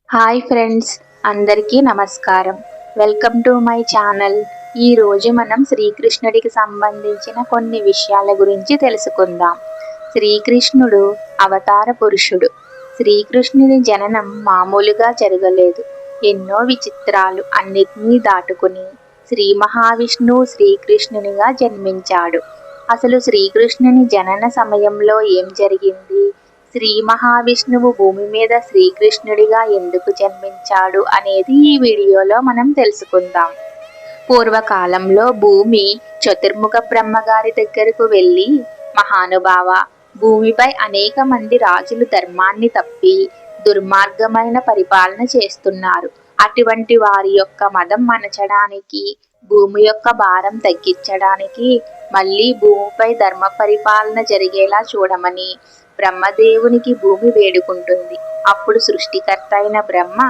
Hi friends, అందరికీ నమస్కారం. Welcome to my channel. ఈరోజు మనం శ్రీకృష్ణుడికి సంబంధించిన కొన్ని విషయాల గురించి తెలుసుకుందాం. శ్రీకృష్ణుడు అవతార పురుషుడు. శ్రీకృష్ణుని జననం మామూలుగా జరగలేదు. ఎన్నో విచిత్రాలు అన్నిటినీ దాటుకుని శ్రీ మహావిష్ణువు శ్రీకృష్ణునిగా జన్మించాడు. అసలు శ్రీకృష్ణుని జనన సమయంలో ఏం జరిగింది? శ్రీ మహావిష్ణువు భూమి మీద శ్రీకృష్ణుడిగా ఎందుకు జన్మించాడు అనేది ఈ వీడియోలో మనం తెలుసుకుందాం. పూర్వకాలంలో భూమి చతుర్ముఖ బ్రహ్మగారి దగ్గరకు వెళ్ళి, మహానుభావ, భూమిపై అనేక మంది రాజులు ధర్మాన్ని తప్పి దుర్మార్గమైన పరిపాలన చేస్తున్నారు. అటువంటి వారి యొక్క మదం మనచడానికి, భూమి యొక్క భారం తగ్గించడానికి మళ్ళీ భూమిపై ధర్మ పరిపాలన జరిగేలా చూడమని బ్రహ్మదేవునికి భూమి వేడుకుంటుంది. అప్పుడు సృష్టికర్త అయిన బ్రహ్మ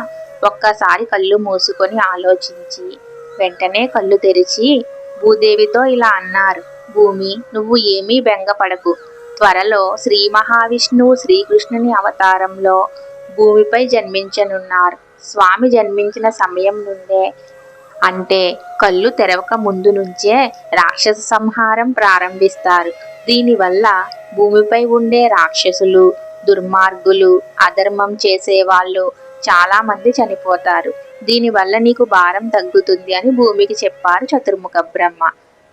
ఒక్కసారి కళ్ళు మూసుకొని ఆలోచించి వెంటనే కళ్ళు తెరిచి భూదేవితో ఇలా అన్నారు: భూమి, నువ్వు ఏమీ బెంగపడకు. త్వరలో శ్రీ మహావిష్ణువు శ్రీకృష్ణుని అవతారంలో భూమిపై జన్మించనున్నారు. స్వామి జన్మించిన సమయం నుండే, అంటే కళ్ళు తెరవక ముందు నుంచే రాక్షస సంహారం ప్రారంభిస్తారు. దీనివల్ల భూమిపై ఉండే రాక్షసులు, దుర్మార్గులు, అధర్మం చేసేవాళ్ళు చాలా మంది చనిపోతారు. దీనివల్ల నీకు భారం తగ్గుతుంది అని భూమికి చెప్పారు చతుర్ముఖ బ్రహ్మ.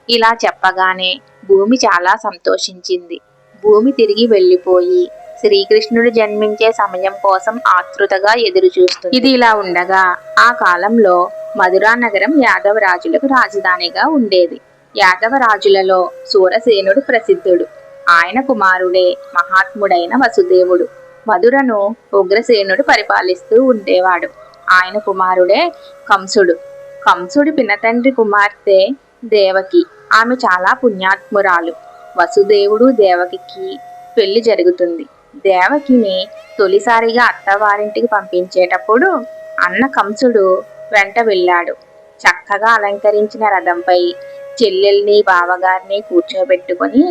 ఇలా చెప్పగానే భూమి చాలా సంతోషించింది. భూమి తిరిగి వెళ్ళిపోయి శ్రీకృష్ణుడు జన్మించే సమయం కోసం ఆతృతగా ఎదురు చూస్తుంది. ఇది ఇలా ఉండగా ఆ కాలంలో మధురా నగరం యాదవ రాజులకు రాజధానిగా ఉండేది. యాదవ రాజులలో సూరసేనుడు ప్రసిద్ధుడు. ఆయన కుమారుడే మహాత్ముడైన వసుదేవుడు. మధురను ఉగ్రసేనుడు పరిపాలిస్తూ ఉండేవాడు. ఆయన కుమారుడే కంసుడు. కంసుడి పినతండ్రి కుమార్తె దేవకి. ఆమె చాలా పుణ్యాత్మురాలు. వసుదేవుడు దేవకికి పెళ్లి జరుగుతుంది. దేవకిని తొలిసారిగా అత్తవారింటికి పంపించేటప్పుడు అన్న కంసుడు వెంట వెళ్ళాడు. చక్కగా అలంకరించిన రథంపై చెల్లెల్ని, బావగారిని కూర్చోబెట్టుకొని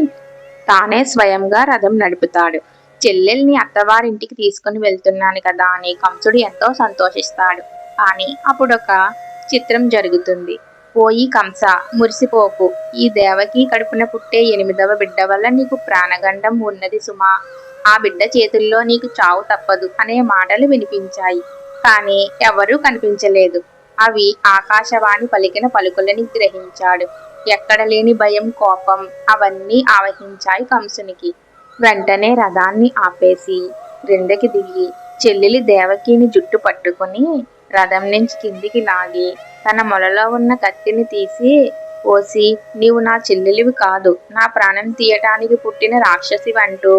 తానే స్వయంగా రథం నడుపుతాడు. చెల్లెల్ని అత్తవారింటికి తీసుకుని వెళ్తున్నాను కదా అని కంసుడు ఎంతో సంతోషిస్తాడు. కానీ అప్పుడొక చిత్రం జరుగుతుంది. పోయి కంస, మురిసిపోకు. ఈ దేవకి కడుపున పుట్టే 8వ బిడ్డ వల్ల నీకు ప్రాణగండం ఉన్నది సుమా. ఆ బిడ్డ చేతుల్లో నీకు చావు తప్పదు అనే మాటలు వినిపించాయి. కానీ ఎవరూ కనిపించలేదు. అవి ఆకాశవాణి పలికిన పలుకులని గ్రహించాడు. ఎక్కడ లేని భయం, కోపం అవన్నీ ఆవహించాయి కంసునికి. వెంటనే రథాన్ని ఆపేసి క్రిందకి దిగి చెల్లెలి దేవకిని జుట్టు పట్టుకుని రథం నుంచి కిందికి లాగి తన మొలలో ఉన్న కత్తిని తీసి, ఓసి, నీవు నా చెల్లెలివి కాదు, నా ప్రాణం తీయటానికి పుట్టిన రాక్షసి అంటూ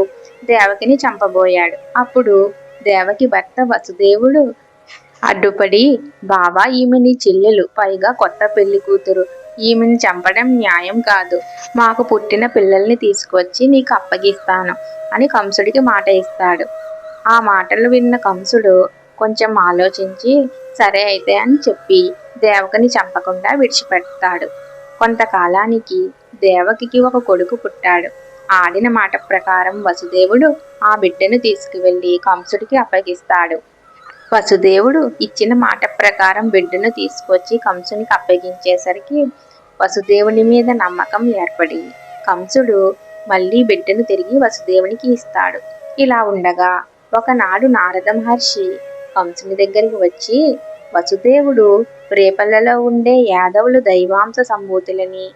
దేవకిని చంపబోయాడు. అప్పుడు దేవకి భర్త వసుదేవుడు అడ్డుపడి, బాబా, ఈమె నీ చెల్లెలు, పైగా కొత్త పెళ్లి కూతురు. ఈమెను చంపడం న్యాయం కాదు. మాకు పుట్టిన పిల్లల్ని తీసుకొచ్చి నీకు అప్పగిస్తాను అని కంసుడికి మాట ఇస్తాడు. ఆ మాటలు విన్న కంసుడు కొంచెం ఆలోచించి సరే అయితే అని చెప్పి దేవకిని చంపకుండా విడిచిపెడతాడు. కొంతకాలానికి దేవకికి ఒక కొడుకు పుట్టాడు. ఆడిన మాట ప్రకారం వసుదేవుడు ఆ బిడ్డను తీసుకువెళ్ళి కంసుడికి అప్పగిస్తాడు. వసుదేవుడు ఇచ్చిన మాట ప్రకారం బిడ్డను తీసుకొచ్చి కంసునికి అప్పగించేసరికి వసుదేవుని మీద నమ్మకం ఏర్పడి కంసుడు మళ్ళీ బిడ్డను తిరిగి వసుదేవునికి ఇస్తాడు. ఇలా ఉండగా ఒకనాడు నారద మహర్షి కంసుని దగ్గరికి వచ్చి, వసుదేవుడు రేపల్లలో ఉండే యాదవులు దైవాంశ సంభూతులని,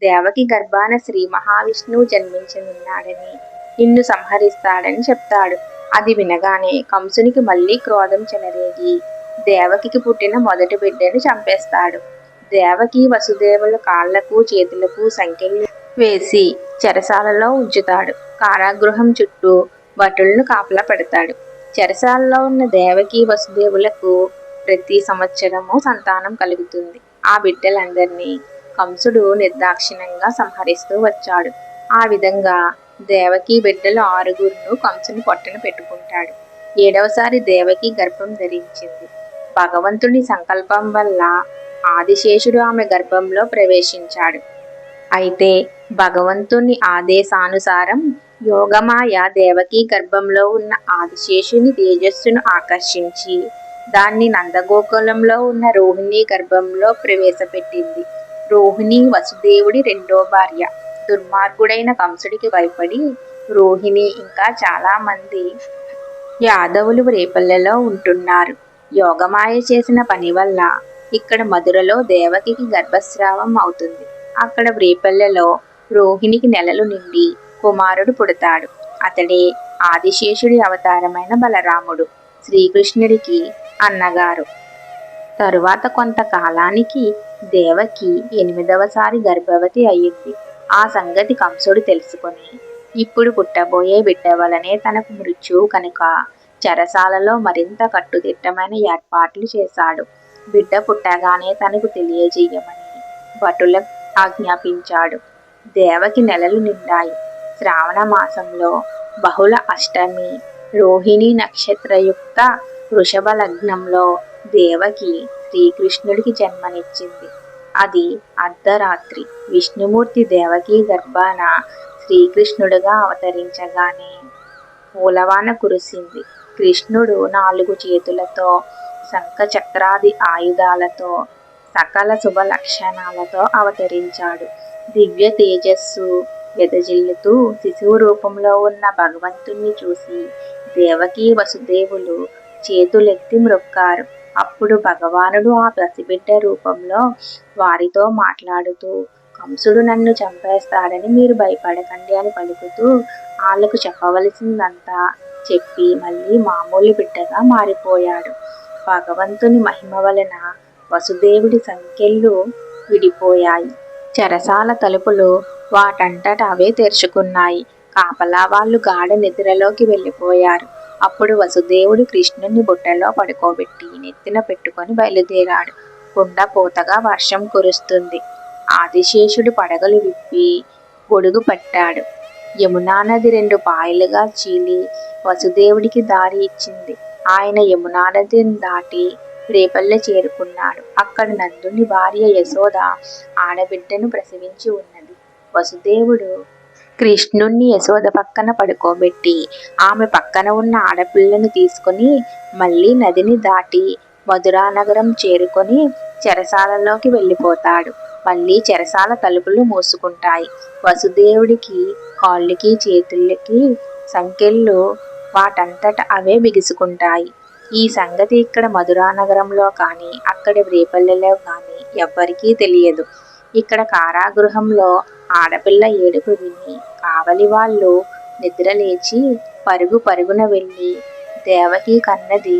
దేవకి గర్భాన శ్రీ మహావిష్ణువు జన్మించనున్నాడని, నిన్ను సంహరిస్తాడని చెప్తాడు. అది వినగానే కంసునికి మళ్ళీ క్రోధం చెలరేగి దేవకికి పుట్టిన మొదటి బిడ్డను చంపేస్తాడు. దేవకి వసుదేవుల కాళ్లకు, చేతులకు సంకెళ్ళు వేసి చెరసాలలో ఉంచుతాడు. కారాగృహం చుట్టూ భటులను కాపలా పెడతాడు. చెరసాలలో ఉన్న దేవకి వసుదేవులకు ప్రతి సంవత్సరము సంతానం కలుగుతుంది. ఆ బిడ్డలందరినీ కంసుడు నిర్దాక్షిణ్యంగా సంహరిస్తూ వచ్చాడు. ఆ విధంగా దేవకి బిడ్డలు 6గురును కంసుని పొట్టన పెట్టుకుంటాడు. 7వసారి దేవకి గర్భం ధరించింది. భగవంతుని సంకల్పం వల్ల ఆదిశేషుడు ఆమె గర్భంలో ప్రవేశించాడు. అయితే భగవంతుని ఆదేశానుసారం యోగమాయ దేవకి గర్భంలో ఉన్న ఆదిశేషుని తేజస్సును ఆకర్షించి దాన్ని నందగోకులంలో ఉన్న రోహిణి గర్భంలో ప్రవేశపెట్టింది. రోహిణి వసుదేవుడి రెండో భార్య. దుర్మార్గుడైన కంసుడికి భయపడి రోహిణి ఇంకా చాలా మంది యాదవులు రేపల్లెలో ఉంటున్నారు. యోగమాయ చేసిన పని వల్ల ఇక్కడ మధురలో దేవకికి గర్భస్రావం అవుతుంది. అక్కడ రేపల్లెలో రోహిణికి నెలలు నిండి కుమారుడు పుడతాడు. అతడే ఆదిశేషుడి అవతారమైన బలరాముడు, శ్రీకృష్ణుడికి అన్నగారు. తరువాత కొంతకాలానికి దేవకి 8వసారి గర్భవతి అయ్యింది. ఆ సంగతి కంసుడు తెలుసుకొని ఇప్పుడు పుట్టబోయే బిడ్డ వలనే తనకు మృత్యువు కనుక చెరసాలలో మరింత కట్టుదిట్టమైన ఏర్పాట్లు చేశాడు. బిడ్డ పుట్టగానే తనకు తెలియజేయమని భటులకు ఆజ్ఞాపించాడు. దేవకి నెలలు నిండాయి. శ్రావణ మాసంలో బహుళ అష్టమి రోహిణి నక్షత్రయుక్త వృషభ లగ్నంలో దేవకి శ్రీకృష్ణుడికి జన్మనిచ్చింది. అది అర్ధరాత్రి. విష్ణుమూర్తి దేవకి గర్భాన శ్రీకృష్ణుడుగా అవతరించగానే పూలవాన కురిసింది. కృష్ణుడు 4 చేతులతో శంఖ చక్రాది ఆయుధాలతో సకల శుభ లక్షణాలతో అవతరించాడు. దివ్య తేజస్సు వెదజిల్లుతూ శిశువు రూపంలో ఉన్న భగవంతుణ్ణి చూసి దేవకీ వసుదేవులు చేతులెత్తి మ్రొక్కారు. అప్పుడు భగవానుడు ఆ పసిబిడ్డ రూపంలో వారితో మాట్లాడుతూ, కంసుడు నన్ను చంపేస్తాడని మీరు భయపడకండి అని పలుకుతూ వాళ్లకు చెప్పవలసిందంతా చెప్పి మళ్ళీ మామూలు బిడ్డగా మారిపోయాడు. భగవంతుని మహిమ వలన వసుదేవుడి సంకెళ్ళు విడిపోయాయి. చెరసాల తలుపులు వాటంతట అవే తెరుచుకున్నాయి. కాపలా వాళ్ళు గాఢ నిద్రలోకి వెళ్ళిపోయారు. అప్పుడు వసుదేవుడు కృష్ణుని బుట్టలో పడుకోబెట్టి నెత్తిన పెట్టుకొని బయలుదేరాడు. కుండపోతగా వర్షం కురుస్తుంది. ఆదిశేషుడు పడగలు విప్పి గొడుగు పట్టాడు. యమునా నది 2 పాయలుగా చీలి వసుదేవుడికి దారి ఇచ్చింది. ఆయన యమునా నదిని దాటి రేపల్లె చేరుకున్నాడు. అక్కడ నందుని భార్య యశోద ఆడబిడ్డను ప్రసవించి ఉన్నది. వసుదేవుడు కృష్ణుణ్ణి యశోద పక్కన పడుకోబెట్టి ఆమె పక్కన ఉన్న ఆడపిల్లను తీసుకుని మళ్ళీ నదిని దాటి మధురానగరం చేరుకొని చెరసాలలోకి వెళ్ళిపోతాడు. మళ్ళీ చెరసాల తలుపులు మూసుకుంటాయి. వసుదేవుడికి కాళ్ళకి చేతులకి సంకెళ్ళు వాటంతట అవే బిగుసుకుంటాయి. ఈ సంగతి ఇక్కడ మధురానగరంలో కానీ అక్కడి రేపల్లెలో కానీ ఎవ్వరికీ తెలియదు. ఇక్కడ కారాగృహంలో ఆడపిల్ల ఏడుపు విని కావలి వాళ్ళు నిద్రలేచి పరుగున వెళ్ళి దేవకి కన్నది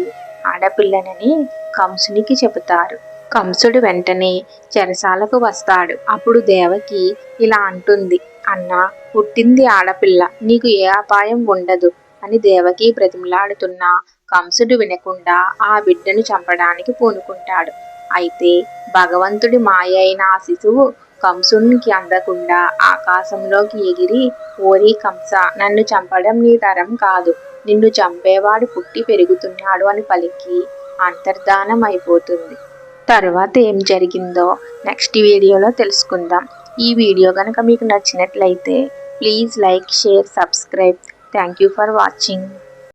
ఆడపిల్లనని కంసునికి చెబుతారు. కంసుడు వెంటనే చెరసాలకు వస్తాడు. అప్పుడు దేవకి ఇలా అంటుంది, అన్నా, పుట్టింది ఆడపిల్ల, నీకు ఏ అపాయం ఉండదు అని దేవకి బ్రతిమలాడుతున్నా కంసుడు వినకుండా ఆ బిడ్డను చంపడానికి పూనుకుంటాడు. అయితే భగవంతుడి మాయ అయిన ఆ శిశువు కంసునికి అందకుండా ఆకాశంలోకి ఎగిరి, ఓరి కంస, నన్ను చంపడం నీ తరం కాదు, నిన్ను చంపేవాడు పుట్టి పెరుగుతున్నాడు అని పలికి అంతర్ధానం అయిపోతుంది. తరువాత ఏం జరిగిందో నెక్స్ట్ వీడియోలో తెలుసుకుందాం. ఈ వీడియో కనుక మీకు నచ్చినట్లయితే please like, share, subscribe. Thank you for watching.